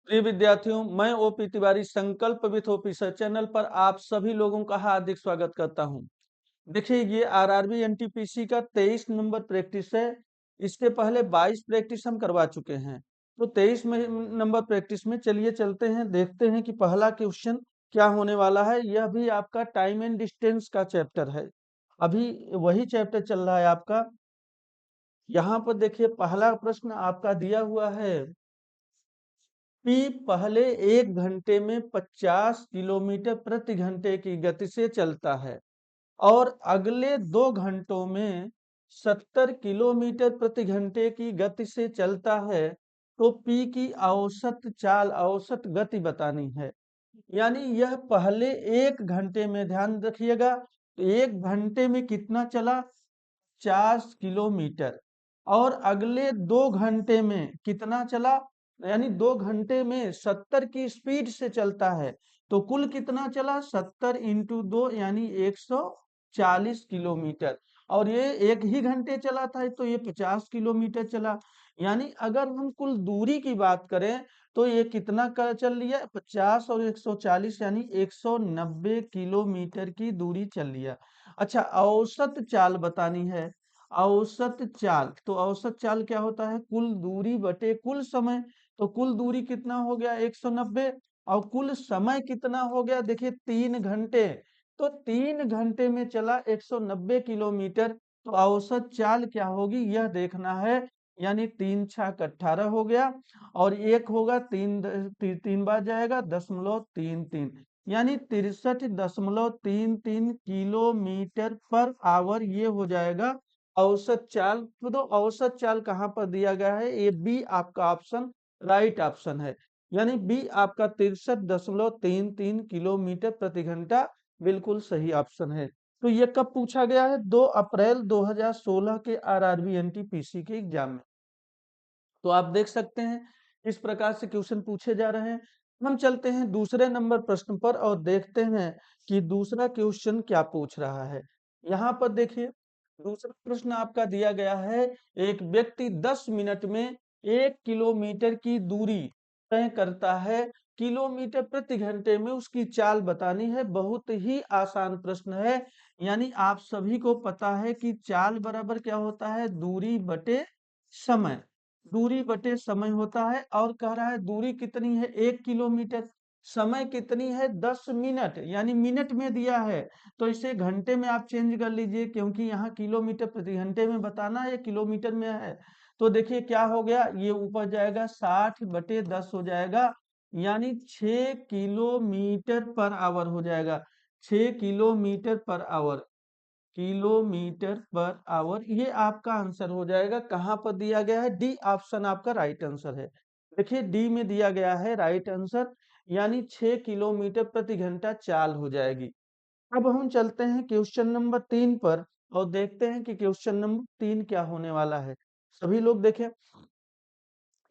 प्रिय विद्यार्थियों, मैं ओपी तिवारी संकल्प विथ ओपी सर चैनल पर आप सभी लोगों का हार्दिक स्वागत करता हूं। देखिए, ये आरआरबी एनटीपीसी का 23 नंबर प्रैक्टिस है। इसके पहले 22 प्रैक्टिस हम करवा चुके हैं। तो 23 नंबर प्रैक्टिस में चलिए चलते हैं, देखते हैं कि पहला क्वेश्चन क्या होने वाला है। यह भी आपका टाइम एंड डिस्टेंस का चैप्टर है। अभी वही चैप्टर चल रहा है आपका। यहाँ पर देखिए, पहला प्रश्न आपका दिया हुआ है कि पहले 1 घंटे में 50 किलोमीटर प्रति घंटे की गति से चलता है और अगले 2 घंटों में 70 किलोमीटर प्रति घंटे की गति से चलता है, तो पी की औसत चाल, औसत गति बतानी है। यानी यह पहले 1 घंटे में, ध्यान रखिएगा, तो 1 घंटे में कितना चला? 50 किलोमीटर। और अगले 2 घंटे में कितना चला? यानी 2 घंटे में 70 की स्पीड से चलता है, तो कुल कितना चला? 70 इंटू 2 यानी 140 किलोमीटर। और ये 1 ही घंटे चला था, तो ये 50 किलोमीटर चला। यानी अगर हम कुल दूरी की बात करें तो ये कितना का चल लिया? 50 और 140 यानी 190 किलोमीटर की दूरी चल लिया। अच्छा, औसत चाल बतानी है। औसत चाल, तो औसत चाल क्या होता है? कुल दूरी बटे कुल समय। तो कुल दूरी कितना हो गया? 190। और कुल समय कितना हो गया? देखिए, 3 घंटे। तो 3 घंटे में चला 190 किलोमीटर। तो औसत चाल क्या होगी यह देखना है। यानी 3 × 6 = 18 हो गया। और एक होगा 3 बार जाएगा 0.33, यानी 63.33 किलोमीटर पर आवर ये हो जाएगा औसत चाल। तो औसत चाल कहाँ पर दिया गया है? ये बी आपका ऑप्शन राइट ऑप्शन है। यानी बी आपका 63.33 किलोमीटर प्रति घंटा बिल्कुल सही ऑप्शन है। तो ये कब पूछा गया है? 2 अप्रैल 2016 के आरआरबी एनटीपीसी के एग्जाम में। तो आप देख सकते हैं इस प्रकार से क्वेश्चन पूछे जा रहे हैं। हम चलते हैं दूसरे नंबर प्रश्न पर और देखते हैं कि दूसरा क्वेश्चन क्या पूछ रहा है। यहाँ पर देखिए, दूसरा प्रश्न आपका दिया गया है, एक व्यक्ति 10 मिनट में 1 किलोमीटर की दूरी तय करता है, किलोमीटर प्रति घंटे में उसकी चाल बतानी है। बहुत ही आसान प्रश्न है। यानी आप सभी को पता है कि चाल बराबर क्या होता है? दूरी बटे समय। दूरी बटे समय होता है। और कह रहा है दूरी कितनी है? 1 किलोमीटर। समय कितनी है? 10 मिनट, यानी मिनट में दिया है। तो इसे घंटे में आप चेंज कर लीजिए, क्योंकि यहाँ किलोमीटर प्रति घंटे में बताना है, किलोमीटर में है। तो देखिए क्या हो गया, ये ऊपर जाएगा 60/10 हो जाएगा, यानी 6 किलोमीटर पर आवर हो जाएगा। 6 kilometre per hour, kilometre per hour, ये आपका आंसर हो जाएगा। कहाँ पर दिया गया है? डी ऑप्शन आपका राइट आंसर है। देखिए, डी में दिया गया है राइट आंसर, यानी 6 किलोमीटर प्रति घंटा चाल हो जाएगी। अब हम चलते हैं क्वेश्चन नंबर 3 पर और देखते हैं कि क्वेश्चन नंबर 3 क्या होने वाला है। सभी लोग देखें,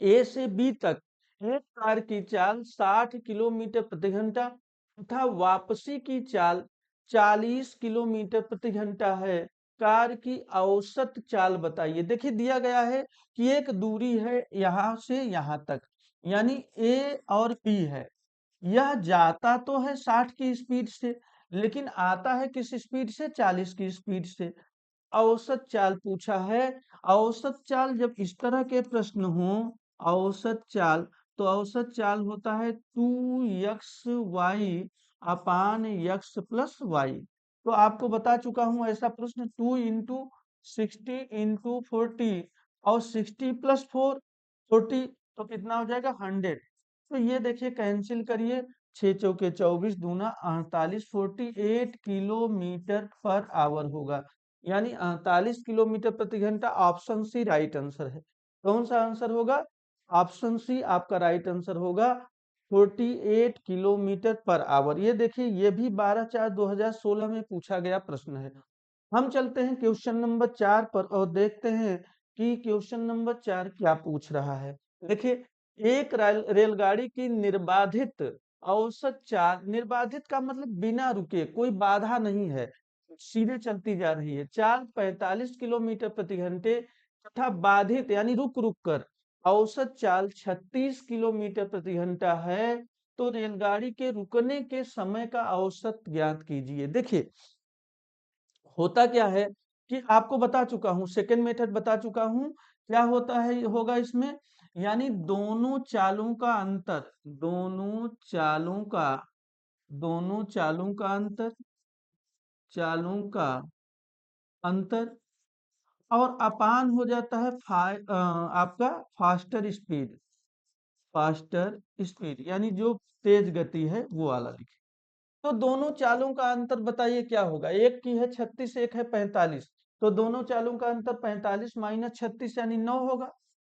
ए से बी तक एक कार की चाल 60 किलोमीटर प्रति घंटा तथा वापसी की चाल 40 किलोमीटर प्रति घंटा है। कार की औसत चाल बताइए। देखिए, दिया गया है कि एक दूरी है यहां से यहां तक, यानी ए और बी है। यह जाता तो है 60 की स्पीड से, लेकिन आता है किस स्पीड से? 40 की स्पीड से। औसत चाल पूछा है। औसत चाल जब इस तरह के प्रश्न हो, औसत चाल, तो औसत चाल होता है 2x(y) अपान x+y। तो आपको बता चुका हूं ऐसा प्रश्न, 2 × 60 × 40 और 60 + 4 40, तो कितना हो जाएगा? 100। तो ये देखिए कैंसिल करिए, 6 × 4 = 24, दूना 48, 48 किलोमीटर पर आवर होगा, यानी 48 किलोमीटर प्रति घंटा। ऑप्शन सी राइट आंसर है। कौन सा आंसर होगा? ऑप्शन सी आपका राइट आंसर होगा, 48 किलोमीटर पर आवर। ये देखिए, ये भी 12/4/2016 में पूछा गया प्रश्न है। हम चलते हैं क्वेश्चन नंबर 4 पर और देखते हैं कि क्वेश्चन नंबर 4 क्या पूछ रहा है। देखिए, एक रेलगाड़ी की निर्बाधित औसत चाल, निर्बाधित का मतलब बिना रुके, कोई बाधा नहीं है, सीधे चलती जा रही है, चाल 45 किलोमीटर प्रति घंटे तथा बाधित यानी रुक रुक कर औसत चाल 36 किलोमीटर प्रति घंटा है, तो रेलगाड़ी के रुकने के समय का औसत ज्ञात कीजिए। देखिए होता क्या है कि आपको बता चुका हूं, सेकंड मेथड बता चुका हूं। क्या होता है होगा इसमें, यानी दोनों चालों का अंतर, दोनों चालों का दोनों चालों का अंतर और अपान हो जाता है आपका फास्टर स्पीड, फास्टर स्पीड यानी जो तेज गति है वो वाला लिखे। तो दोनों चालों का अंतर बताइए क्या होगा, एक की है 36, एक है 45, तो दोनों चालों का अंतर 45 माइनस 36 यानी 9 होगा,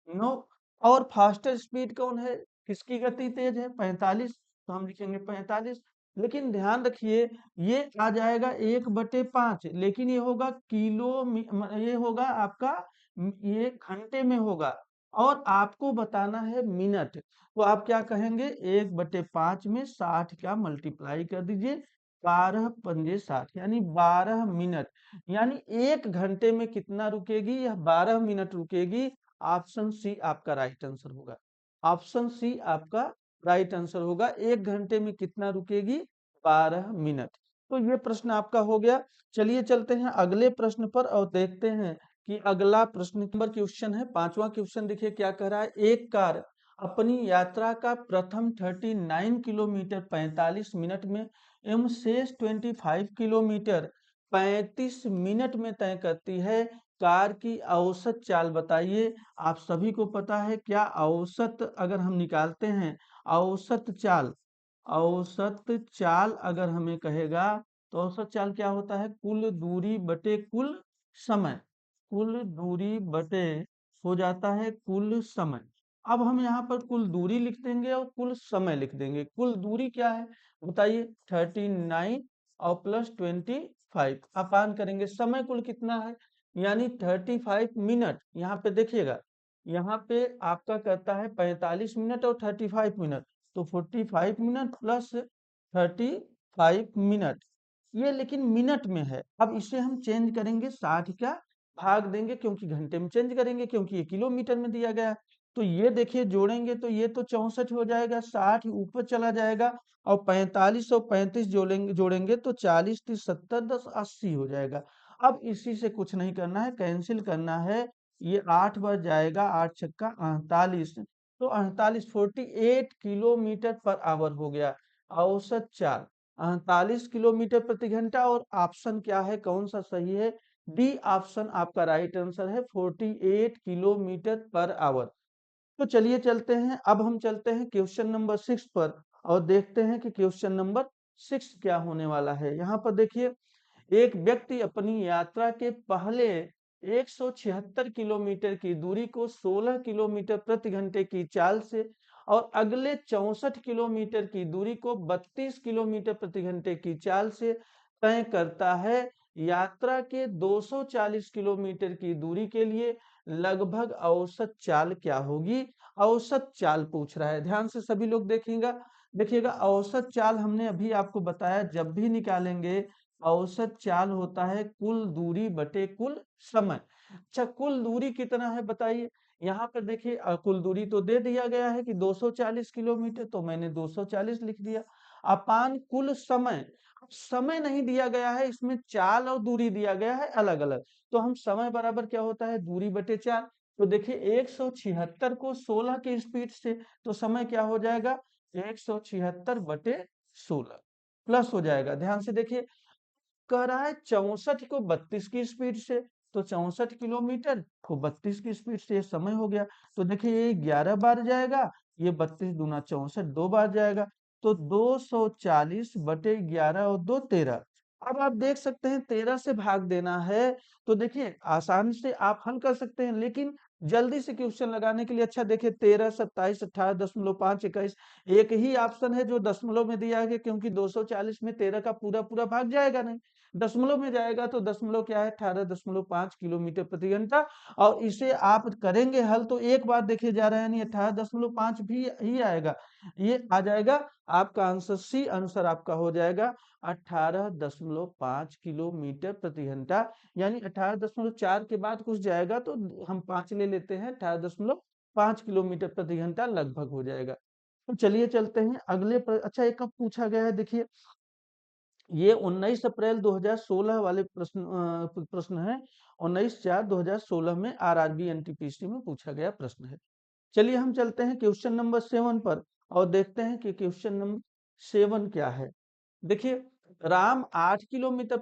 9। और फास्टर स्पीड कौन है, किसकी गति तेज है, 45, तो हम लिखेंगे 45। लेकिन ध्यान रखिए ये आ जाएगा 1/5, लेकिन ये होगा ये होगा आपका ये घंटे में होगा, और आपको बताना है मिनट। तो आप क्या कहेंगे, 1/5 में 60 का मल्टीप्लाई कर दीजिए, 12×5 = 60 यानी 12 मिनट। यानी 1 घंटे में कितना रुकेगी, यह 12 मिनट रुकेगी। ऑप्शन सी आपका राइट आंसर होगा, ऑप्शन सी आपका राइट आंसर होगा। 1 घंटे में कितना रुकेगी, 12 मिनट। तो ये प्रश्न आपका हो गया। चलिए चलते हैं अगले प्रश्न पर और देखते हैं कि अगला प्रश्न नंबर क्वेश्चन है, पांचवा क्वेश्चन। देखिए क्या कह रहा है, एक कार अपनी यात्रा का प्रथम 39 किलोमीटर 45 मिनट में एवं शेष 25 किलोमीटर 35 मिनट में तय करती है। कार की औसत चाल बताइए। आप सभी को पता है क्या औसत अगर हम निकालते हैं, औसत चाल, औसत चाल अगर हमें कहेगा तो औसत चाल क्या होता है, कुल दूरी बटे कुल समय, कुल दूरी बटे हो जाता है कुल समय। अब हम यहाँ पर कुल दूरी लिख देंगे और कुल समय लिख देंगे। कुल दूरी क्या है बताइए, 39 और प्लस 25 अपान करेंगे समय कुल कितना है, यानी 35 मिनट। यहाँ पे देखिएगा, यहाँ पे आपका कहता है 45 मिनट और 35 मिनट, तो 45 मिनट प्लस 35 मिनट, ये लेकिन मिनट में है। अब इसे हम चेंज करेंगे, 60 का भाग देंगे, क्योंकि घंटे में चेंज करेंगे क्योंकि ये किलोमीटर में दिया गया है। तो ये देखिए जोड़ेंगे तो ये तो 64 हो जाएगा, 60 ऊपर चला जाएगा, और 45 और 35 जोड़ेंगे जोड़ेंगे तो 40 30 70 10 80 हो जाएगा। अब इसी से कुछ नहीं करना है, कैंसिल करना है। ये 8 बार जाएगा, 8 छक्का 48, तो 48 48 किलोमीटर पर आवर हो गया औसत चाल, 48 किलोमीटर प्रति घंटा। और ऑप्शन क्या है, कौन सा सही है, डी ऑप्शन आपका राइट आंसर है, 48 किलोमीटर पर आवर। तो चलिए चलते हैं, अब हम चलते हैं क्वेश्चन नंबर 6 पर और देखते हैं कि क्वेश्चन नंबर 6 क्या होने वाला है। यहाँ पर देखिए, एक व्यक्ति अपनी यात्रा के पहले 176 किलोमीटर की दूरी को 16 किलोमीटर प्रति घंटे की चाल से और अगले 64 किलोमीटर की दूरी को 32 किलोमीटर प्रति घंटे की चाल से तय करता है। यात्रा के 240 किलोमीटर की दूरी के लिए लगभग औसत चाल क्या होगी। औसत चाल पूछ रहा है, ध्यान से सभी लोग देखेंगे। देखिएगा औसत चाल हमने अभी आपको बताया, जब भी निकालेंगे औसत चाल होता है कुल दूरी बटे कुल समय। अच्छा कुल दूरी कितना है बताइए, यहाँ पर देखिए कुल दूरी तो दे दिया गया है कि 240 किलोमीटर, तो मैंने 240 लिख दिया, अपान कुल समय। अब समय नहीं दिया गया है, इसमें चाल और दूरी दिया गया है अलग अलग, तो हम समय बराबर क्या होता है, दूरी बटे चाल। तो देखिए 176 को 16 की स्पीड से, तो समय क्या हो जाएगा, 176/16 प्लस हो जाएगा। ध्यान से देखिए, कह रहा है 64 को 32 की स्पीड से, तो 64 किलोमीटर को 32 की स्पीड से, ये समय हो गया। तो देखिए ये 11 बार जाएगा, ये 32 दूना 64 2 बार जाएगा, तो 240/11 और 2 13। अब आप देख सकते हैं 13 से भाग देना है, तो देखिए आसानी से आप हल कर सकते हैं, लेकिन जल्दी से क्वेश्चन लगाने के लिए, अच्छा देखिए 13 27 18 दशमलव 5 21, एक ही ऑप्शन है जो दशमलव में दिया है, क्योंकि 240 में 13 का पूरा पूरा भाग जाएगा नहीं, दशमलव में जाएगा, तो दशमलव क्या है, 18.5 किलोमीटर प्रति घंटा। और इसे आप करेंगे हल तो एक बार देखे जा रहे हैं, नहीं 18.5 भी ही आएगा, ये आ जाएगा आपका आंसर सी आंसर आपका हो जाएगा 18.5 किलोमीटर प्रति घंटा। यानी 18.4 के बाद कुछ जाएगा तो हम 5 ले लेते हैं, 18.5 5 किलोमीटर प्रति घंटा लगभग हो जाएगा। तो चलिए चलते हैं अगले अच्छा, एक कब पूछा गया है देखिए, ये 19 अप्रैल 2016 वाले प्रश्न है। 19/4/2016 में आरआरबी एनटीपीसी में पूछा गया प्रश्न है। चलिए हम चलते हैं क्वेश्चन नंबर 7 पर और देखते हैं कि क्वेश्चन नंबर 7 क्या है। देखिए, राम 8 किलोमीटर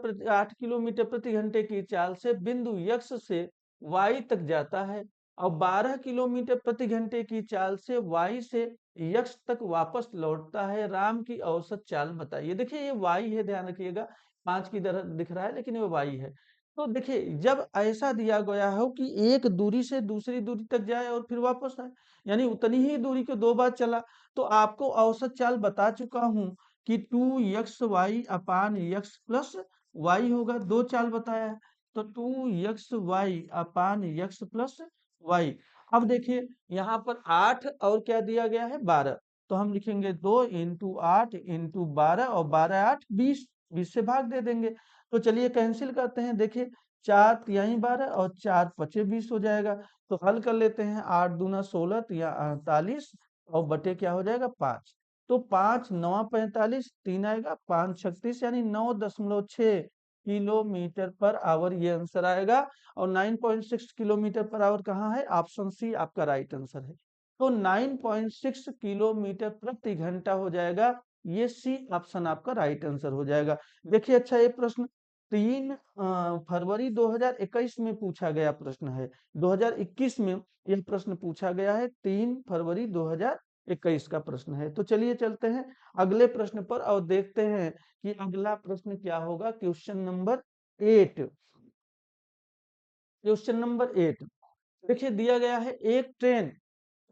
प्रति घंटे की चाल से बिंदु यक्ष से वाई तक जाता है और 12 किलोमीटर प्रति घंटे की चाल से वाई से यक्ष तक वापस लौटता है। राम की औसत चाल बताइए। देखिए, ये वाई है, ध्यान रखिएगा, 5 की तरह दिख रहा है लेकिन ये वाई है। तो देखिए, जब ऐसा दिया गया हो कि एक दूरी से दूसरी दूरी तक जाए और फिर वापस आए, यानी उतनी ही दूरी को 2 बार चला, तो आपको औसत चाल बता चुका हूं कि 2xy अपान x प्लस वाई होगा। 2 चाल बताया है, तो 2xy अपान x प्लस वाई। अब देखिए, यहाँ पर 8 और क्या दिया गया है, 12, तो हम लिखेंगे 2 इंटू 8 इंटू 12 और 12 8 20, 20 से भाग दे देंगे। तो चलिए कैंसिल करते हैं। देखिए, 4 तिहाई 12 और 4 पचे 20 हो जाएगा। तो हल कर लेते हैं, 8 दूना 16 तिया 48 और बटे क्या हो जाएगा, 5। तो 5 9 45, 3 आएगा, 5 36, यानी 9.6 किलोमीटर पर आवर ये आंसर आएगा। और 9.6 किलोमीटर पर आवर कहाँ है, ऑप्शन सी आपका राइट आंसर है। तो 9.6 किलोमीटर प्रति घंटा हो जाएगा, ये सी ऑप्शन आपका राइट आंसर हो जाएगा। देखिए, अच्छा, ये प्रश्न 3 फरवरी 2021 में पूछा गया प्रश्न है। 2021 में यह प्रश्न पूछा गया है, 3 फरवरी 2021 का प्रश्न है। तो चलिए चलते हैं अगले प्रश्न पर और देखते हैं कि अगला प्रश्न क्या होगा। Question number 8। क्वेश्चन नंबर 8, देखिए दिया गया है, एक ट्रेन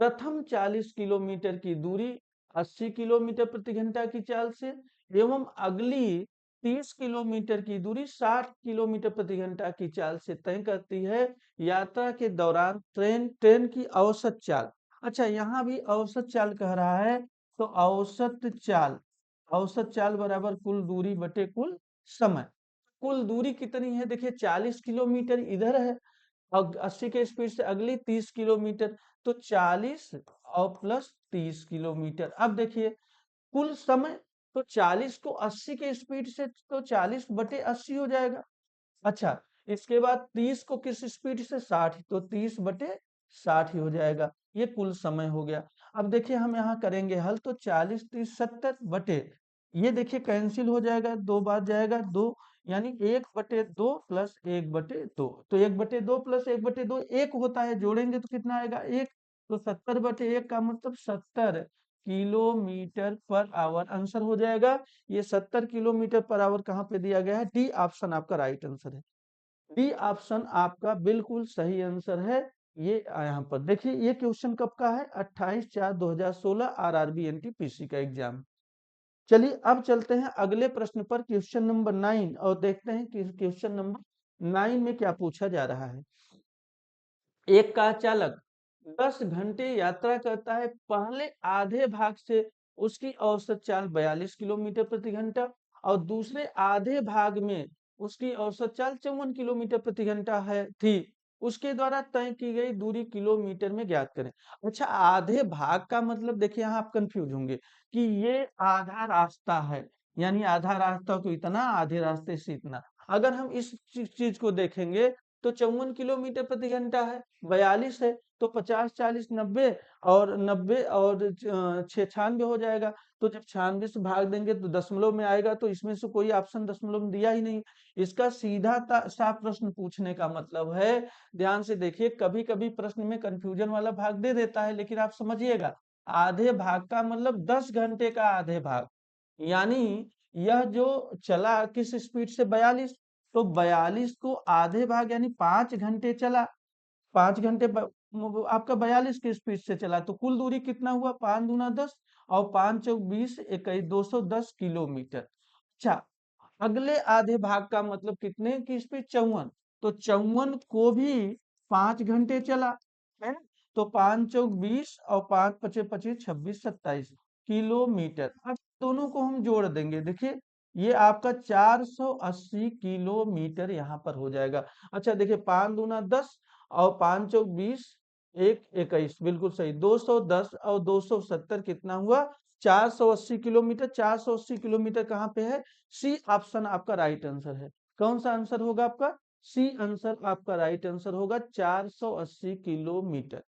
प्रथम 40 किलोमीटर की दूरी 80 किलोमीटर प्रति घंटा की चाल से एवं अगली 30 किलोमीटर की दूरी 60 किलोमीटर प्रति घंटा की चाल से तय करती है। यात्रा के दौरान ट्रेन ट्रेन की औसत चाल। अच्छा, यहाँ भी औसत चाल कह रहा है, तो औसत चाल बराबर कुल दूरी बटे कुल समय। कुल दूरी कितनी है, देखिए 40 किलोमीटर इधर है और 80 के स्पीड से अगली 30 किलोमीटर, तो 40 और प्लस 30 किलोमीटर। अब देखिए कुल समय, तो 40 को 80 के स्पीड से तो 40 बटे 80 हो जाएगा। अच्छा, इसके बाद 30 को किस स्पीड से, 60, तो 30 बटे 60 ही हो जाएगा। ये कुल समय हो गया। अब देखिए हम यहाँ करेंगे हल, तो 40 30 70 बटे, ये देखिए कैंसिल हो जाएगा, 2 बार जाएगा 2, यानी 1/2 प्लस 1/2, तो 1/2 प्लस 1/2 1 होता है, जोड़ेंगे तो कितना आएगा, 1। तो 70/1 का मतलब 70 किलोमीटर पर आवर आंसर हो जाएगा। ये 70 किलोमीटर पर आवर कहाँ पे दिया गया है, डी ऑप्शन आपका राइट आंसर है। डी ऑप्शन आपका बिल्कुल सही आंसर है। ये यहाँ पर देखिए, ये क्वेश्चन कब का है, 28/4/2016 आरआरबी एनटीपीसी का एग्जाम। चलिए अब चलते हैं अगले प्रश्न पर, क्वेश्चन नंबर 9, और देखते हैं कि क्वेश्चन नंबर 9 में क्या पूछा जा रहा है। एक कार चालक 10 घंटे यात्रा करता है, पहले आधे भाग से उसकी औसत चाल 42 किलोमीटर प्रति घंटा और दूसरे आधे भाग में उसकी औसत चाल 54 किलोमीटर प्रति घंटा है थी। उसके द्वारा तय की गई दूरी किलोमीटर में ज्ञात करें। अच्छा, आधे भाग का मतलब देखिए, यहाँ आप कंफ्यूज होंगे कि ये आधा रास्ता है, यानी आधा रास्ता तो इतना, आधे रास्ते से इतना। अगर हम इस चीज को देखेंगे, तो 54 किलोमीटर प्रति घंटा है, 42 है, तो 50 40 90 और 90 और 96 हो जाएगा। तो जब 96 से भाग देंगे तो दशमलव में आएगा, तो इसमें से कोई ऑप्शन दशमलव में दिया ही नहीं। इसका सीधा साफ प्रश्न पूछने का मतलब है, ध्यान से देखिए, कभी कभी प्रश्न में कंफ्यूजन वाला भाग दे देता है, लेकिन आप समझिएगा, आधे भाग का मतलब 10 घंटे का आधे भाग, यानी यह जो चला किस स्पीड से, 42, तो 42 को आधे भाग यानी 5 घंटे चला, 5 घंटे आपका 42 की स्पीड से चला, तो कुल दूरी कितना हुआ, 5 दूना 10 और 5 चौक 20 21 210 किलोमीटर। अच्छा, अगले आधे भाग का मतलब कितने की स्पीड, 54, तो 54 को भी 5 घंटे चला है, तो 5 चौक 20 और 5 पचे 25 26 27 किलोमीटर। अब दोनों को हम जोड़ देंगे, देखिए ये आपका 480 किलोमीटर यहाँ पर हो जाएगा। अच्छा देखिए, 5 दूना 10 और 5 चौक 20 एक 21 बिल्कुल सही। 210 और 270 कितना हुआ? 480 किलोमीटर। 480 किलोमीटर कहाँ पे है? सी ऑप्शन आपका राइट आंसर है। कौन सा आंसर होगा आपका? सी आंसर आपका राइट आंसर होगा, 480 किलोमीटर।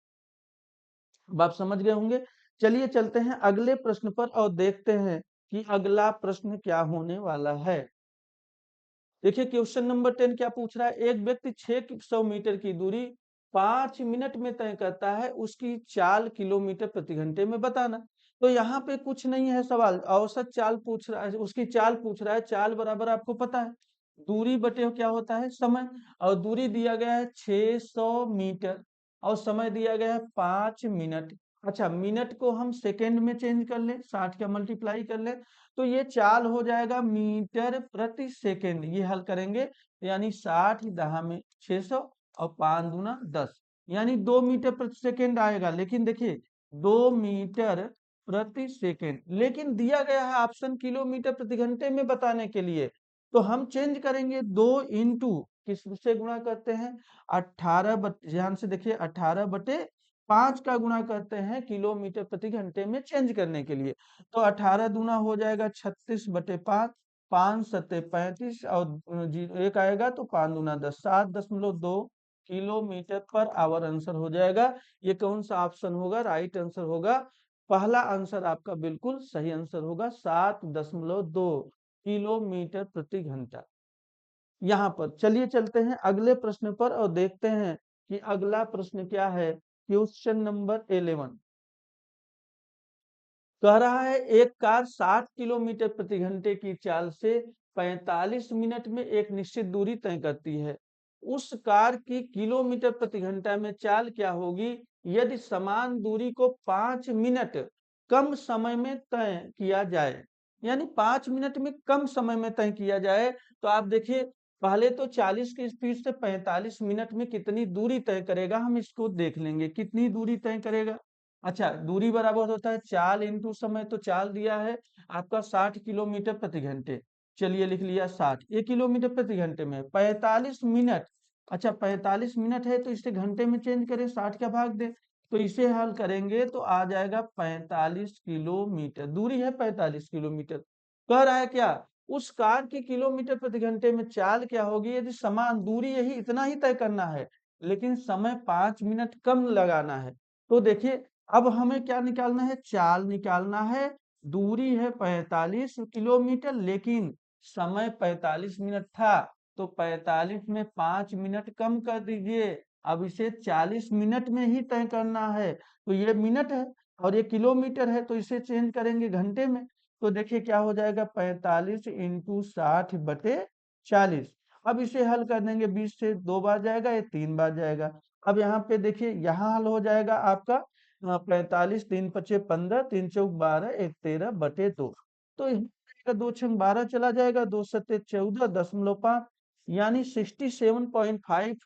अब आप समझ गए होंगे। चलिए चलते हैं अगले प्रश्न पर और देखते हैं कि अगला प्रश्न क्या होने वाला है। देखिए क्वेश्चन नंबर 10 क्या पूछ रहा है? एक व्यक्ति 600 मीटर की दूरी 5 मिनट में तय करता है, उसकी चाल किलोमीटर प्रति घंटे में बताना। तो यहाँ पे कुछ नहीं है सवाल, औसत चाल पूछ रहा है, उसकी चाल पूछ रहा है। चाल बराबर आपको पता है दूरी बटे क्या होता है? समय। और दूरी दिया गया है 600 मीटर और समय दिया गया है 5 मिनट। अच्छा, मिनट को हम सेकेंड में चेंज कर लें, 60 का मल्टीप्लाई कर लें, तो ये चाल हो जाएगा मीटर प्रति सेकेंड। ये हल करेंगे यानी 60 दहा में 600 और 5 दूना 10, यानी 2 मीटर प्रति सेकेंड आएगा। लेकिन देखिए 2 मीटर प्रति सेकेंड, लेकिन दिया गया है ऑप्शन किलोमीटर प्रति घंटे में बताने के लिए। तो हम चेंज करेंगे, 2 इंटू किस से गुणा करते हैं? 18 ध्यान से देखिए, 18/5 का गुणा करते हैं किलोमीटर प्रति घंटे में चेंज करने के लिए। तो 18 दूना हो जाएगा 36/5, 5 सत्ते 35 और एक आएगा तो 5 दूना 10, 7.2 किलोमीटर पर आवर आंसर हो जाएगा। ये कौन सा ऑप्शन होगा? राइट आंसर होगा। पहला आंसर आपका बिल्कुल सही आंसर होगा, 7.2 किलोमीटर प्रति घंटा। यहाँ पर चलिए चलते हैं अगले प्रश्न पर और देखते हैं कि अगला प्रश्न क्या है। क्वेश्चन नंबर 11 कह रहा है एक कार 60 किलोमीटर प्रति घंटे की चाल से 45 मिनट में एक निश्चित दूरी तय करती है। उस कार की किलोमीटर प्रति घंटा में चाल क्या होगी यदि समान दूरी को 5 मिनट कम समय में तय किया जाए? यानी 5 मिनट में कम समय में तय किया जाए। तो आप देखिए, पहले तो 40 की स्पीड से 45 मिनट में कितनी दूरी तय करेगा, हम इसको देख लेंगे कितनी दूरी तय करेगा। अच्छा, दूरी बराबर होता है चाल इंटू समय। तो चाल दिया है आपका 60 किलोमीटर प्रति घंटे। चलिए लिख लिया 60, ये किलोमीटर प्रति घंटे में 45 मिनट। अच्छा, 45 मिनट है तो इसे घंटे में चेंज करें, 60 का भाग दें, तो इसे हल करेंगे तो आ जाएगा 45 किलोमीटर। दूरी है 45 किलोमीटर। कह रहा है क्या? उस कार की किलोमीटर प्रति घंटे में चाल क्या होगी यदि समान दूरी, यही इतना ही तय करना है, लेकिन समय 5 मिनट कम लगाना है। तो देखिए, अब हमें क्या निकालना है? चाल निकालना है। दूरी है 45 किलोमीटर, लेकिन समय 45 मिनट था, तो 45 में 5 मिनट कम कर दीजिए। अब इसे 40 मिनट में ही तय करना है। तो ये मिनट है और ये किलोमीटर है, तो इसे चेंज करेंगे घंटे में। तो देखिए क्या हो जाएगा, 45 इंटू 60/40। अब इसे हल कर देंगे, 20 से 2 बार जाएगा, ये 3 बार जाएगा। अब यहाँ पे देखिए, यहाँ हल हो जाएगा आपका 45, 3×5 = 15, 3×4 = 12, 1 13/2। तो 2×6 = 12 चला जाएगा, 2×7 = 14.5, यानी 67.5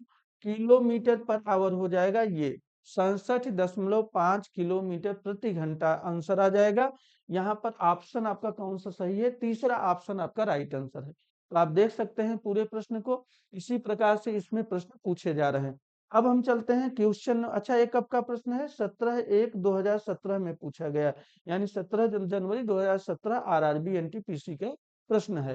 किलोमीटर पर आवर हो जाएगा। ये 67.5 किलोमीटर प्रति घंटा आंसर आ जाएगा। यहाँ पर ऑप्शन आपका कौन सा सही है? तीसरा ऑप्शन आपका राइट आंसर है। तो आप देख सकते हैं पूरे प्रश्न को, इसी प्रकार से इसमें प्रश्न पूछे जा रहे हैं। अब हम चलते हैं क्वेश्चन। अच्छा, एक कब का प्रश्न है? 17/1/2017 में पूछा गया, यानी 17 जनवरी 2017 आरआरबी एनटीपीसी का प्रश्न है।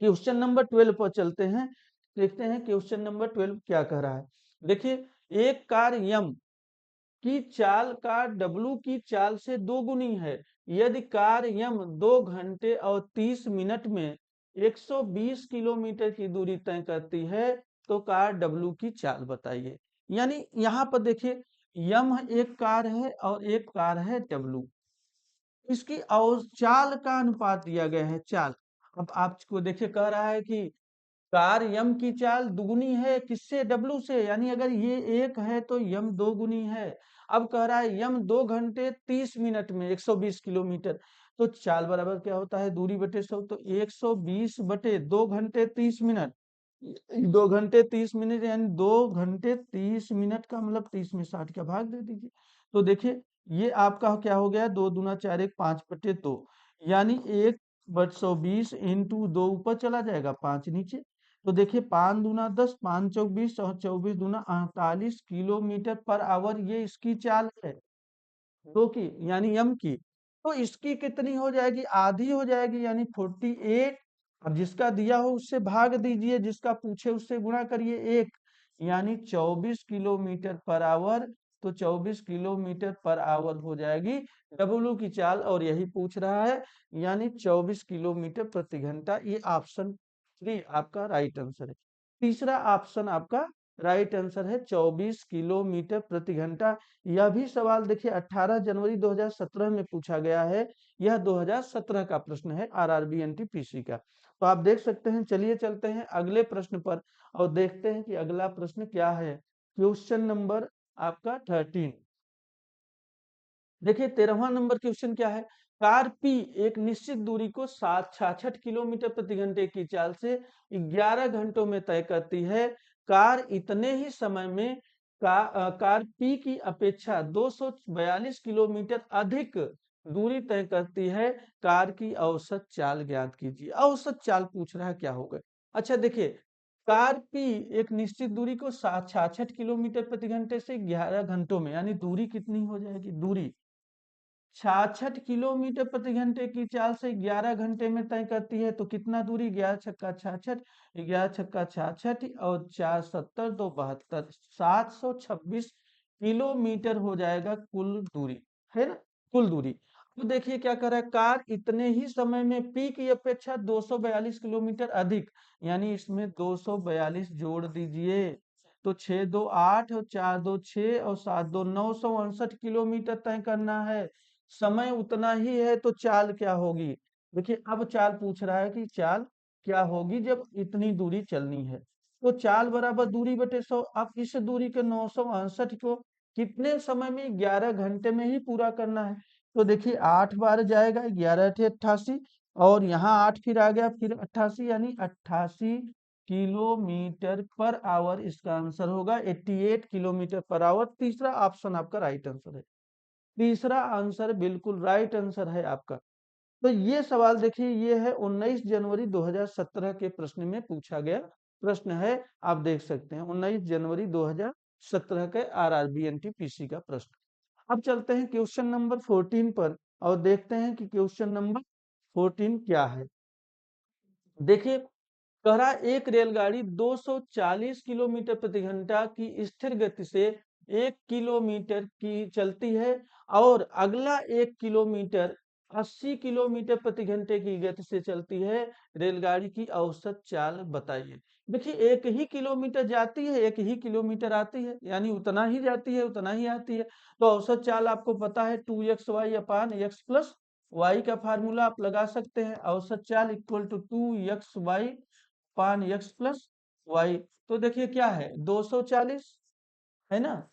क्वेश्चन नंबर 12 पर चलते हैं, देखते हैं क्वेश्चन नंबर 12 क्या कह रहा है। देखिए, एक कार यम की चाल कार डब्लू की चाल से 2 गुनी है। यदि कार यम 2 घंटे और 30 मिनट में 120 किलोमीटर की दूरी तय करती है, तो कार डब्लू की चाल बताइए। यानी यहाँ पर देखिए, यम एक कार है और एक कार है डब्लू। इसकी और चाल का अनुपात दिया गया है, चाल। अब आपको देखिए, कह रहा है कि कार यम की चाल दुगुनी है किससे? डब्लू से। यानी अगर ये 1 है तो यम 2 गुनी है। अब कह रहा है यम 2 घंटे 30 मिनट में 120 किलोमीटर। तो चाल बराबर क्या होता है? दूरी बटे 100। तो 120 बटे 2 घंटे 30 मिनट, 2 घंटे 30 मिनट, यानी 2 घंटे 30 मिनट का मतलब 30 में 60 का भाग दे दीजिए। तो देखिए, ये आपका क्या हो गया? 2 दूना 4, 1 5/2, यानी 1/120 इंटू 2 ऊपर चला जाएगा, 5 नीचे। तो देखिए 5 दूना 10, 5 चौक 20 और 24 दूना 48 किलोमीटर पर आवर ये इसकी चाल है, दो की यानी यम की। तो इसकी कितनी हो जाएगी, आधी हो जाएगी यानी 48। अब जिसका दिया हो उससे भाग दीजिए, जिसका पूछे उससे गुणा करिए एक, यानी 24 किलोमीटर पर आवर। तो 24 किलोमीटर पर आवर हो जाएगी डब्लू की चाल, और यही पूछ रहा है, यानी 24 किलोमीटर प्रति घंटा। ये ऑप्शन 3 आपका राइट आंसर है। तीसरा ऑप्शन आपका राइट आंसर है 24 किलोमीटर प्रति घंटा। यह भी सवाल देखिए 18 जनवरी 2017 में पूछा गया है। यह 2017 का प्रश्न है आरआरबी एनटीपीसी का। तो आप देख सकते हैं। चलिए चलते हैं अगले प्रश्न पर और देखते हैं कि अगला प्रश्न क्या है। क्वेश्चन नंबर आपका 13। देखिए 13वां नंबर क्वेश्चन क्या है। कार पी एक निश्चित दूरी को 66 किलोमीटर प्रति घंटे की चाल से 11 घंटों में तय करती है। कार इतने ही समय में कार पी की अपेक्षा 242 किलोमीटर अधिक दूरी तय करती है। कार की औसत चाल ज्ञात कीजिए। औसत चाल पूछ रहा है, क्या होगा। अच्छा देखिए, कार पी एक निश्चित दूरी को 66 किलोमीटर प्रति घंटे से 11 घंटों में, यानी दूरी कितनी हो जाएगी, दूरी 66 किलोमीटर प्रति घंटे की चाल से 11 घंटे में तय करती है। तो कितना दूरी, 11 छक्का 66, 11 छक्का 66 और 4 70 2 72, 726 किलोमीटर हो जाएगा कुल दूरी, है ना, कुल दूरी। तो देखिए क्या कर रहा है, कार इतने ही समय में पी की अपेक्षा 242 किलोमीटर अधिक, यानी इसमें 242 जोड़ दीजिए। तो 6 2 8 और 4 2 6 और 7 2 968 किलोमीटर तय करना है। समय उतना ही है, तो चाल क्या होगी। देखिए अब चाल पूछ रहा है कि चाल क्या होगी जब इतनी दूरी चलनी है। तो चाल बराबर दूरी बटे 100। अब इस दूरी के 968 को कितने समय में, 11 घंटे में ही पूरा करना है। तो देखिए 8 बार जाएगा, 11 अठे 88, और यहाँ 8 फिर आ गया, फिर 88, यानी 88 किलोमीटर पर आवर इसका आंसर होगा। 88 किलोमीटर पर आवर। तीसरा ऑप्शन आपका राइट आंसर है। तीसरा आंसर बिल्कुल राइट आंसर है आपका। तो ये सवाल देखिए, ये है 19 जनवरी 2017 के प्रश्न में पूछा गया प्रश्न है। आप देख सकते हैं 19 जनवरी 2017 के आरआरबी एनटीपीसी का प्रश्न। अब चलते हैं क्वेश्चन नंबर 14 पर और देखते हैं कि क्वेश्चन नंबर 14 क्या है। देखिए कह रहा एक रेलगाड़ी 240 किलोमीटर प्रति घंटा की स्थिर गति से 1 किलोमीटर की चलती है, और अगला 1 किलोमीटर 80 किलोमीटर प्रति घंटे की गति से चलती है। रेलगाड़ी की औसत चाल बताइए। देखिए 1 ही किलोमीटर जाती है, 1 ही किलोमीटर आती है, यानी उतना ही जाती है उतना ही आती है। तो औसत चाल आपको पता है 2xy अपान x प्लस वाई का फार्मूला आप लगा सकते हैं। औसत चाल इक्वल टू 2xy पान एक्स प्लस वाई। तो देखिए क्या है 240, है ना,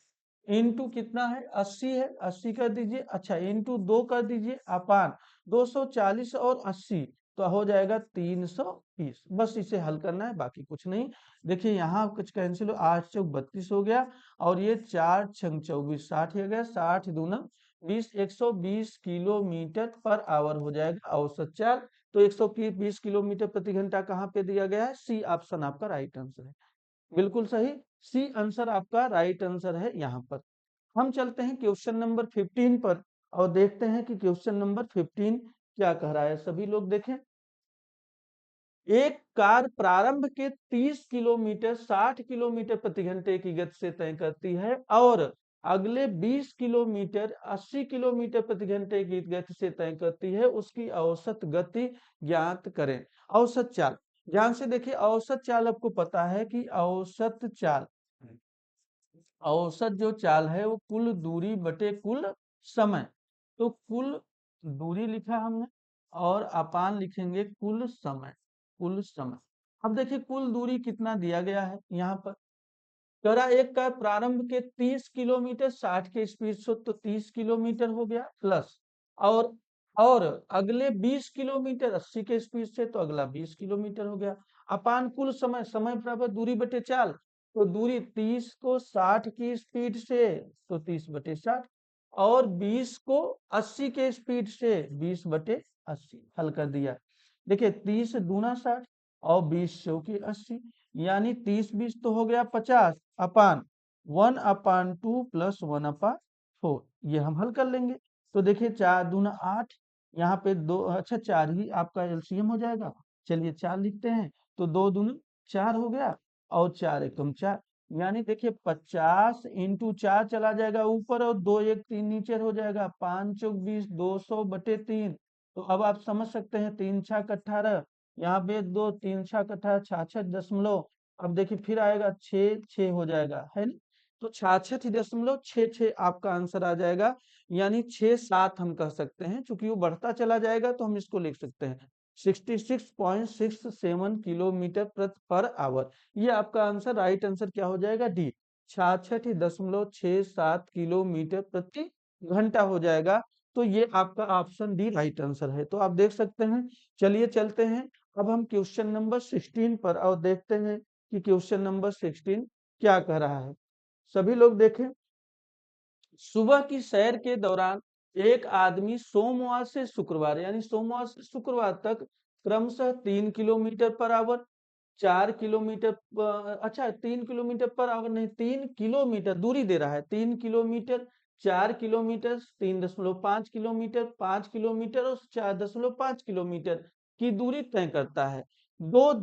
इंटू कितना है 80 है, 80 कर दीजिए। अच्छा इंटू 2 कर दीजिए अपान 240 और 80, तो हो जाएगा 330। बस इसे हल करना है, बाकी कुछ नहीं। देखिए यहाँ कुछ कैंसिल हो, 8 चौक 32 हो गया, और ये 4 छंग 24, 60 हो गया, 60 दूना 20, 120 किलोमीटर पर आवर हो जाएगा औसत चाल। तो 120 किलोमीटर प्रति घंटा कहाँ पे दिया गया है, सी ऑप्शन आपका राइट आंसर है। बिल्कुल सही, सी आंसर आपका राइट आंसर है यहाँ पर। हम चलते हैं क्वेश्चन नंबर 15 पर और देखते हैं कि क्वेश्चन नंबर 15 क्या कह रहा है। सभी लोग देखें। एक कार प्रारंभ के 30 किलोमीटर 60 किलोमीटर प्रति घंटे की गति से तय करती है, और अगले 20 किलोमीटर 80 किलोमीटर प्रति घंटे की गति से तय करती है। उसकी औसत गति ज्ञात करें। औसत चाल ध्यान से देखिए, औसत चाल आपको पता है कि औसत चाल, औसत जो चाल है वो कुल दूरी बटे कुल समय। तो कुल दूरी लिखा हमने, और अपान लिखेंगे कुल समय, कुल समय। अब देखिए कुल दूरी कितना दिया गया है यहाँ पर। कह रहा एक का प्रारंभ के 30 किलोमीटर 60 के स्पीड से, तो 30 किलोमीटर हो गया प्लस, और और अगले 20 किलोमीटर 80 के स्पीड से, तो अगला 20 किलोमीटर हो गया। अपान कुल समय, समय बराबर दूरी बटे चाल। तो दूरी 30 को 60 की स्पीड से, तो 30 बटे 60, और 20 को 80 के स्पीड से, 20 बटे 80। हल कर दिया। देखिए 30 दूना 60, और 20 चौकी 80, यानी 30 20 तो हो गया 50 अपान 1/2 प्लस 1/4। ये हम हल कर लेंगे। तो देखिए 4 दूना 8, यहाँ पे दो, अच्छा 4 ही आपका एलसीएम हो जाएगा। चलिए 4 लिखते हैं, तो 2 दूना 4 हो गया और 4 एकम 4, यानी देखिए 50 इंटू 4 चला जाएगा ऊपर और 2 1 3 नीचे हो जाएगा, 5 चौक 20, 200/3। तो अब आप समझ सकते हैं 3 छक 18, यहाँ पे 2 3 छक 18, 66 दशमलव। अब देखिए फिर आएगा 6 6 हो जाएगा, है ना। तो 66.66 आपका आंसर आ जाएगा, यानी 6 7 हम कह सकते हैं, क्योंकि वो बढ़ता चला जाएगा तो हम इसको लिख सकते हैं 66.67 किलोमीटर पर आवर। ये आपका आंसर, राइट आंसर क्या हो जाएगा, डी 66.67 किलोमीटर प्रति घंटा हो जाएगा। तो ये आपका ऑप्शन डी राइट आंसर है। तो आप देख सकते हैं। चलिए चलते हैं अब हम क्वेश्चन नंबर 16 पर और देखते हैं कि क्वेश्चन नंबर 16 क्या कह रहा है। सभी लोग देखें। सुबह की सैर के दौरान एक आदमी सोमवार से शुक्रवार, यानी सोमवार से शुक्रवार तक क्रमशः 3 किलोमीटर पर आवर, 4 किलोमीटर, अच्छा 3 किलोमीटर पर आवर नहीं, 3 किलोमीटर दूरी दे रहा है, 3 किलोमीटर, 4 किलोमीटर, 3.5 किलोमीटर, 5 किलोमीटर और 4.5 किलोमीटर की दूरी तय करता है। 2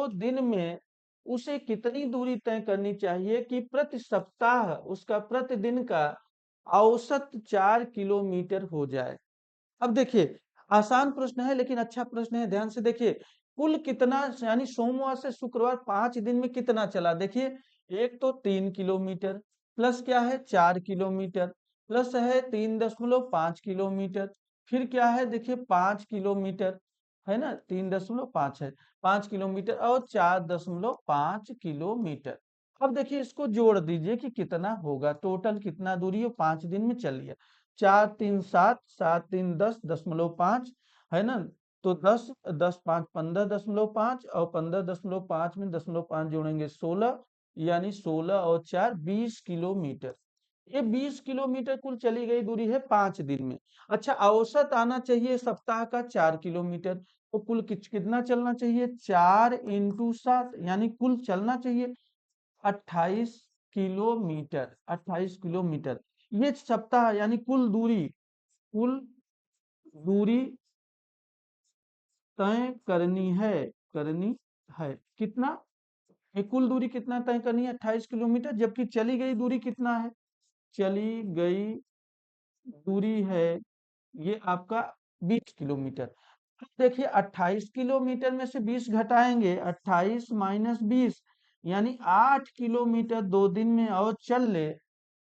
दिन में उसे कितनी दूरी तय करनी चाहिए कि प्रति सप्ताह उसका प्रतिदिन का औसत 4 किलोमीटर हो जाए। अब देखिए आसान प्रश्न है लेकिन अच्छा प्रश्न है, ध्यान से देखिए। कुल कितना, यानी सोमवार से शुक्रवार 5 दिन में कितना चला, देखिए एक तो 3 किलोमीटर प्लस क्या है 4 किलोमीटर प्लस है 3.5 किलोमीटर, फिर क्या है देखिए 5 किलोमीटर, है ना, 3.5 है, 5 किलोमीटर और 4.5 किलोमीटर। अब देखिए इसको जोड़ दीजिए कि कितना होगा, टोटल कितना दूरी हो 5 दिन में, चलिए 4 3 7, 7 3 10, 10.5, है ना। तो 10 10 5 15.5 और 15.5 में 0.5 जोड़ेंगे 16, यानी 16 और 4 20 किलोमीटर। ये 20 किलोमीटर कुल चली गई दूरी है 5 दिन में। अच्छा औसत आना चाहिए सप्ताह का 4 किलोमीटर, तो कुल कितना चलना चाहिए, 4 × 7, यानी कुल चलना चाहिए 28 किलोमीटर, 28 किलोमीटर। ये सप्ताह यानी कुल दूरी तय करनी है कितना, ये कुल दूरी कितना तय करनी है 28 किलोमीटर, जबकि चली गई दूरी कितना है, चली गई दूरी है ये आपका 20 किलोमीटर। अब देखिए 28 किलोमीटर में से 20 घटाएंगे, 28 माइनस 20, यानी 8 किलोमीटर 2 दिन में और चल ले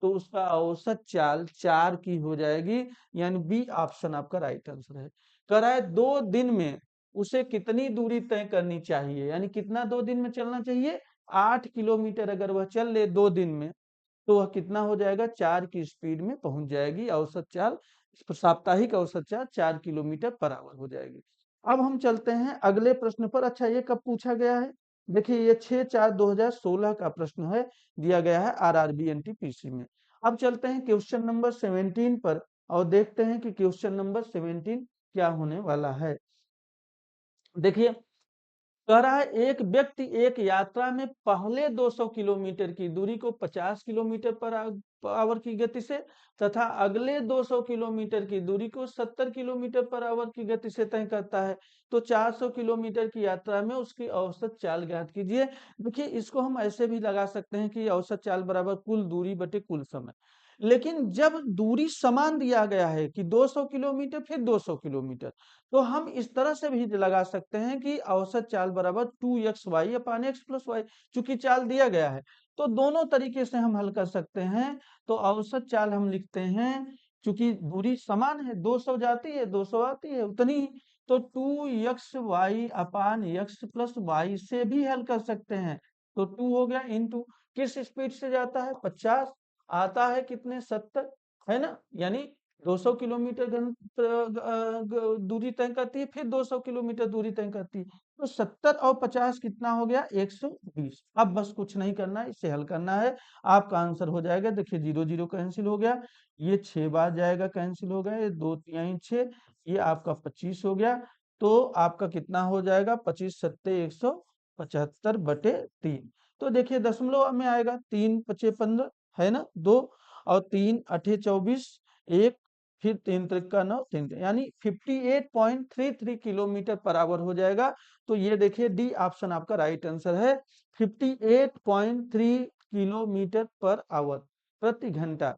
तो उसका औसत चाल 4 की हो जाएगी, यानी बी ऑप्शन आपका राइट आंसर है। कह रहा है 2 दिन में उसे कितनी दूरी तय करनी चाहिए, यानी कितना 2 दिन में चलना चाहिए, 8 किलोमीटर अगर वह चल ले 2 दिन में तो वह कितना हो जाएगा, 4 की स्पीड में पहुंच जाएगी, औसत चाल साप्ताहिक औसत चाल 4 किलोमीटर पर आवर हो जाएगी। अब हम चलते हैं अगले प्रश्न पर। अच्छा ये कब पूछा गया है, देखिए ये 6/4/2016 का प्रश्न है, दिया गया है आरआरबी एनटीपीसी में। अब चलते हैं क्वेश्चन नंबर 17 पर और देखते हैं कि क्वेश्चन नंबर 17 क्या होने वाला है। देखिए कह रहा है एक व्यक्ति एक यात्रा में पहले 200 किलोमीटर की दूरी को 50 किलोमीटर पर आवर की गति से तथा अगले 200 किलोमीटर की दूरी को 70 किलोमीटर पर आवर की गति से तय करता है। तो 400 किलोमीटर की यात्रा में उसकी औसत चाल ज्ञात कीजिए। देखिए इसको हम ऐसे भी लगा सकते हैं कि औसत चाल बराबर कुल दूरी बटे कुल समय, लेकिन जब दूरी समान दिया गया है कि 200 किलोमीटर फिर 200 किलोमीटर, तो हम इस तरह से भी लगा सकते हैं कि औसत चाल बराबर 2xy/x+y, चूंकि चाल दिया गया है तो दोनों तरीके से हम हल कर सकते हैं। तो औसत चाल हम लिखते हैं, चूंकि दूरी समान है, 200 जाती है 200 आती है उतनी ही, तो 2xy/x+y से भी हल कर सकते हैं। तो 2 हो गया इंटू किस स्पीड से जाता है 50, आता है कितने 70, है ना, यानी 200 किलोमीटर दूरी तय करती है फिर 200 किलोमीटर दूरी तय करती है, तो 70 और 50 कितना हो गया 120। अब बस कुछ नहीं करना है, इसे हल करना है, आपका आंसर हो जाएगा। देखिए 0 0 कैंसिल हो गया, ये 6 बार जाएगा कैंसिल हो गया, ये 2 3 6, ये आपका 25 हो गया, तो आपका कितना हो जाएगा, 25×175/3। तो देखिए दशमलव में आएगा, 3×5=15 है ना, 2 और 3×8=24, 1, फिर 3×3=9, यानी 58.33 किलोमीटर पर आवर हो जाएगा। तो ये देखिए डी ऑप्शन आपका राइट आंसर है, 58.3 किलोमीटर पर आवर, प्रति घंटा।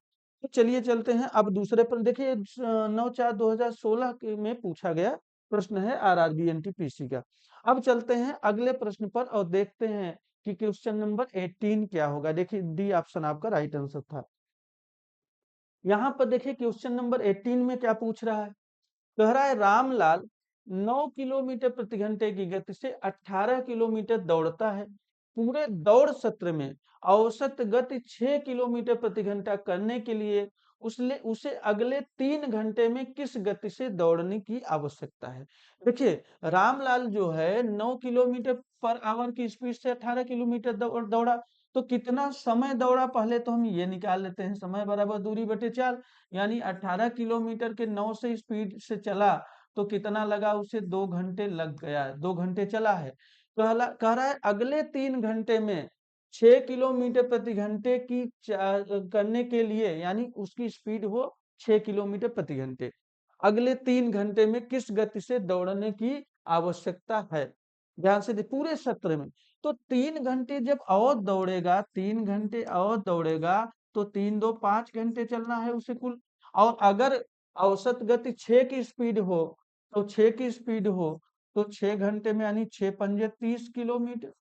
तो चलिए चलते हैं अब दूसरे पर। देखिए 9/4/2016 में पूछा गया प्रश्न है आरआरबी एनटीपीसी का। अब चलते हैं अगले प्रश्न पर और देखते हैं कि क्वेश्चन नंबर 18 क्या होगा। देखिए डी ऑप्शन आपका राइट आंसर था। यहाँ पर देखिए क्वेश्चन नंबर 18 में क्या पूछ रहा है। कह रहा है रामलाल 9 किलोमीटर प्रति घंटे की गति से 18 किलोमीटर दौड़ता है। पूरे दौड़ सत्र में औसत गति 6 किलोमीटर प्रति घंटा करने के लिए उसे अगले 3 घंटे में किस गति से दौड़ने की आवश्यकता है। देखिए रामलाल जो है 9 किलोमीटर पर आवर की स्पीड से 18 किलोमीटर दौड़ा। तो कितना समय दौड़ा, पहले तो हम ये निकाल लेते हैं, समय बराबर दूरी बटे चाल। यानी 18 किलोमीटर के 9 से स्पीड से चला तो कितना लगा उसे, 2 घंटे लग गया, 2 घंटे चला है। कह रहा है अगले 3 घंटे में 6 किलोमीटर प्रति घंटे की करने के लिए, यानी उसकी स्पीड हो 6 किलोमीटर प्रति घंटे, अगले 3 घंटे में किस गति से दौड़ने की आवश्यकता है। ध्यान से पूरे सत्र में। तो 3 घंटे जब और दौड़ेगा, 3 घंटे और दौड़ेगा, तो 3×2=5 घंटे चलना है उसे कुल। और अगर औसत गति 6 की स्पीड हो, तो 6 की स्पीड हो तो 6 घंटे में, यानी 6×5=30 किलोमीटर,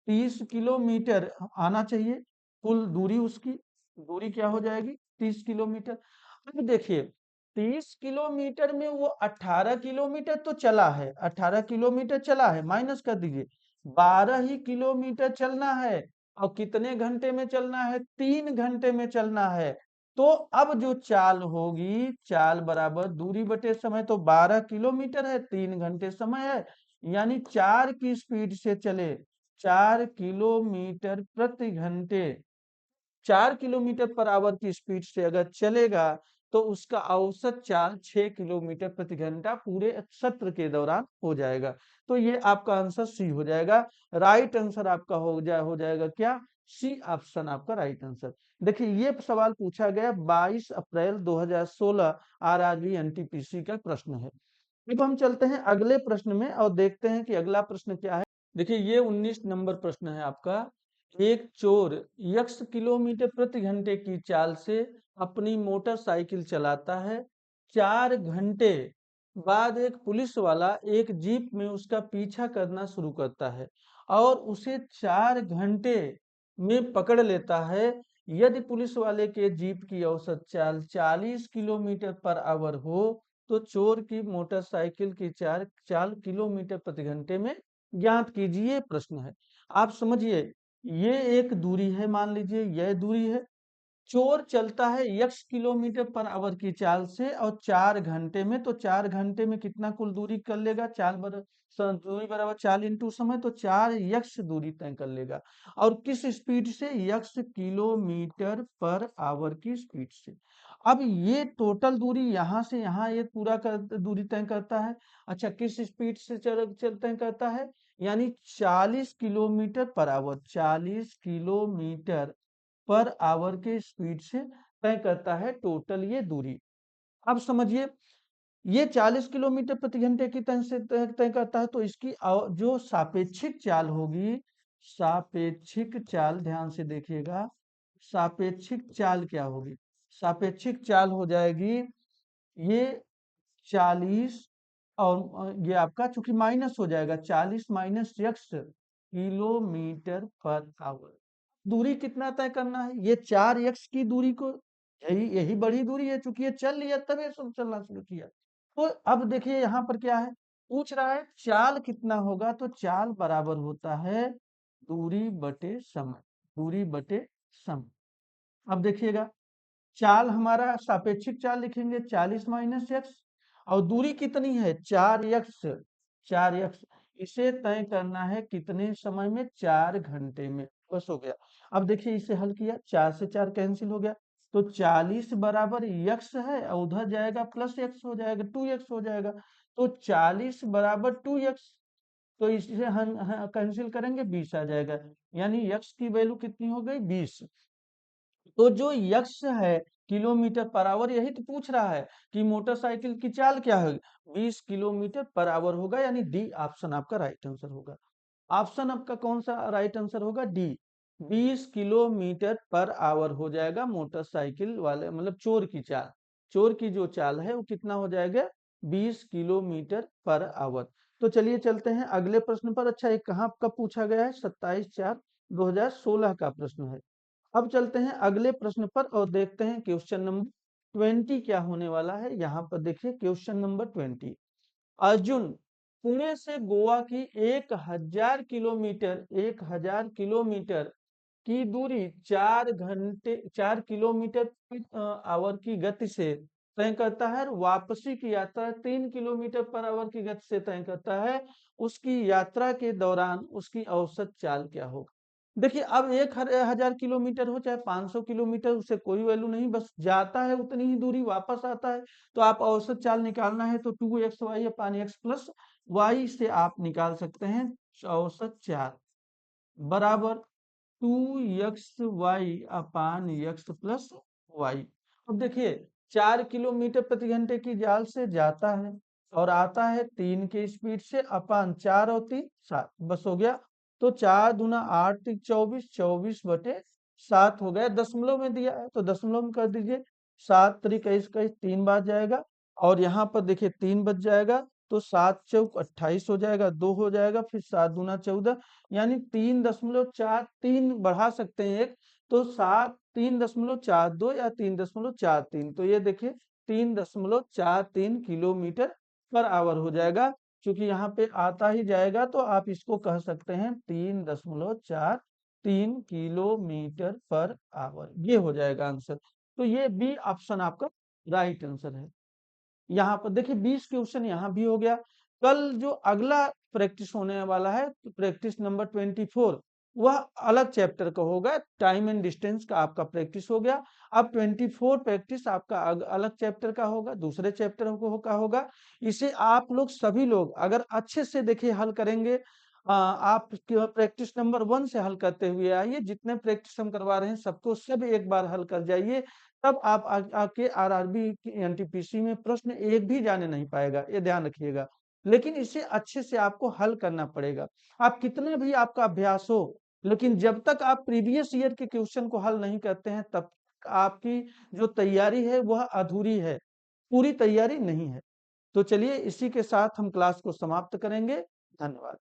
30 किलोमीटर आना चाहिए कुल दूरी उसकी। दूरी क्या हो जाएगी, 30 किलोमीटर। अब देखिए 30 किलोमीटर में वो 18 किलोमीटर तो चला है, 18 किलोमीटर चला है, माइनस कर दीजिए, 12 ही किलोमीटर चलना है। और कितने घंटे में चलना है, 3 घंटे में चलना है। तो अब जो चाल होगी, चाल बराबर दूरी बटे समय, तो 12 किलोमीटर है, 3 घंटे समय है, यानी 4 की स्पीड से चले, 4 किलोमीटर प्रति घंटे, 4 किलोमीटर पर आवर की स्पीड से अगर चलेगा तो उसका औसत चाल 6 किलोमीटर प्रति घंटा पूरे सत्र के दौरान हो जाएगा। तो ये आपका आंसर सी हो जाएगा। राइट आंसर आपका हो जाएगा क्या, सी ऑप्शन आपका राइट आंसर। देखिए ये सवाल पूछा गया 22 अप्रैल 2016 आरआरबी एनटीपीसी का प्रश्न है। अब हम चलते हैं अगले प्रश्न में और देखते हैं कि अगला प्रश्न क्या है। देखिए ये 19 नंबर प्रश्न है आपका। एक चोर यक्स किलोमीटर प्रति घंटे की चाल से अपनी मोटरसाइकिल चलाता है। 4 घंटे बाद एक पुलिस वाला एक जीप में उसका पीछा करना शुरू करता है और उसे 4 घंटे में पकड़ लेता है। यदि पुलिस वाले के जीप की औसत चाल 40 किलोमीटर पर आवर हो तो चोर की मोटरसाइकिल की चाल किलोमीटर प्रति घंटे में ज्ञात कीजिए, प्रश्न है। आप समझिए, ये एक दूरी है, मान लीजिए यह दूरी है। चोर चलता है यक्स किलोमीटर पर आवर की चाल से और 4 घंटे में, तो 4 घंटे में कितना कुल दूरी कर लेगा, दूरी बराबर चाल इंटू समय, तो 4 यक्स दूरी तय कर लेगा। और किस स्पीड से, यक्स किलोमीटर पर आवर की स्पीड से। अब ये टोटल दूरी यहाँ से यहाँ ये पूरा दूरी तय करता है। अच्छा किस स्पीड से चल तय करता है, यानी 40 kilometre per hour, 40 kilometre per hour के स्पीड से तय करता है टोटल ये दूरी। अब समझिए ये 40 किलोमीटर प्रति घंटे की तय करता है, तो इसकी जो सापेक्षिक चाल होगी, सापेक्षिक चाल ध्यान से देखिएगा, सापेक्षिक चाल क्या होगी, सापेक्षिक चाल हो जाएगी ये 40, और ये आपका चूंकि माइनस हो जाएगा, 40 minus x kilometre per hour. दूरी कितना तय करना है, ये 4 यक्स की दूरी को, यही यही बड़ी दूरी है, चूंकि ये चल लिया तभी सब चलना शुरू किया। तो अब देखिए यहाँ पर क्या है, पूछ रहा है चाल कितना होगा, तो चाल बराबर होता है दूरी बटे समय, दूरी बटे समय। अब देखिएगा चाल हमारा सापेक्षिक चाल लिखेंगे 40 माइनस यक्स, और दूरी कितनी है 4 यक्स, 4 यक्स, इसे तय करना है कितने समय में, 4 घंटे में। बस हो गया। अब देखिए इसे हल किया, 4 से 4 कैंसिल हो गया, तो 40 बराबर यक्स है और उधर जाएगा प्लस एक्स हो जाएगा, 2x हो जाएगा। तो 40 बराबर 2x, तो इसे हम कैंसिल करेंगे 20 आ जाएगा, यानी यक्स की वैल्यू कितनी हो गई 20। तो जो यक्स है किलोमीटर पर आवर, यही तो पूछ रहा है कि मोटरसाइकिल की चाल क्या है, 20 किलोमीटर पर आवर होगा, यानी डी ऑप्शन आपका राइट आंसर होगा। ऑप्शन आपका कौन सा राइट आंसर होगा, डी। 20 किलोमीटर पर आवर हो जाएगा मोटरसाइकिल वाले, मतलब चोर की चाल। चोर की जो चाल है वो कितना हो जाएगा, 20 किलोमीटर पर आवर। तो चलिए चलते हैं अगले प्रश्न पर। अच्छा, ये कहाँ का पूछा गया है, 27/4/2016 का प्रश्न है। अब चलते हैं अगले प्रश्न पर और देखते हैं क्वेश्चन नंबर 20 क्या होने वाला है। यहाँ पर देखिए क्वेश्चन नंबर 20। अर्जुन पुणे से गोवा की 1000 किलोमीटर की दूरी 4 किलोमीटर आवर की गति से तय करता है, और वापसी की यात्रा 3 किलोमीटर पर आवर की गति से तय करता है। उसकी यात्रा के दौरान उसकी औसत चाल क्या होगा। देखिए, अब 1000 किलोमीटर हो चाहे 500 किलोमीटर, उससे कोई वैल्यू नहीं, बस जाता है उतनी ही दूरी, वापस आता है। तो आप औसत चाल निकालना है तो 2xy अपान x प्लस वाई से आप निकाल सकते हैं औसत चाल बराबर 2xy अपान x प्लस वाई। अब देखिए, 4 किलोमीटर प्रति घंटे की चाल से जाता है और आता है 3 के स्पीड से, अपान 4 और 3 7, बस हो गया। तो 4 दूना 8 3 24, 24/7 हो गया। दशमलव में दिया है तो दशमलव में कर दीजिए, 7 3 21 21, 3 बार जाएगा और यहाँ पर देखिए 3 बच जाएगा, तो 7 चौक 28 हो जाएगा, 2 हो जाएगा, फिर 7 दूना 14, यानी 3.43 बढ़ा सकते हैं एक, तो 3.42 या 3.43। तो ये देखिए 3.43 किलोमीटर पर आवर हो जाएगा। क्योंकि यहाँ पे आता ही जाएगा तो आप इसको कह सकते हैं 3.43 किलोमीटर पर आवर, ये हो जाएगा आंसर। तो ये बी ऑप्शन आपका राइट आंसर है। यहाँ पर देखिए 20 क्वेश्चन यहाँ भी हो गया। कल जो अगला प्रैक्टिस होने वाला है, तो प्रैक्टिस नंबर 24, वह अलग चैप्टर का होगा, टाइम एंड डिस्टेंस का आपका प्रैक्टिस हो गया। अब 24 प्रैक्टिस आपका अलग चैप्टर का होगा, दूसरे चैप्टर का होगा। इसे आप लोग सभी लोग अगर अच्छे से देखिए हल करेंगे, आप प्रैक्टिस नंबर 1 से हल करते हुए आइए, जितने प्रैक्टिस हम करवा रहे हैं सबको सब एक बार हल कर जाइए, तब आप आके आरआरबी की एनटीपीसी में प्रश्न एक भी जाने नहीं पाएगा, ये ध्यान रखिएगा। लेकिन इसे अच्छे से आपको हल करना पड़ेगा। आप कितना भी आपका अभ्यास हो, लेकिन जब तक आप प्रीवियस ईयर के क्वेश्चन को हल नहीं करते हैं, तब तक आपकी जो तैयारी है वह अधूरी है, पूरी तैयारी नहीं है। तो चलिए इसी के साथ हम क्लास को समाप्त करेंगे। धन्यवाद।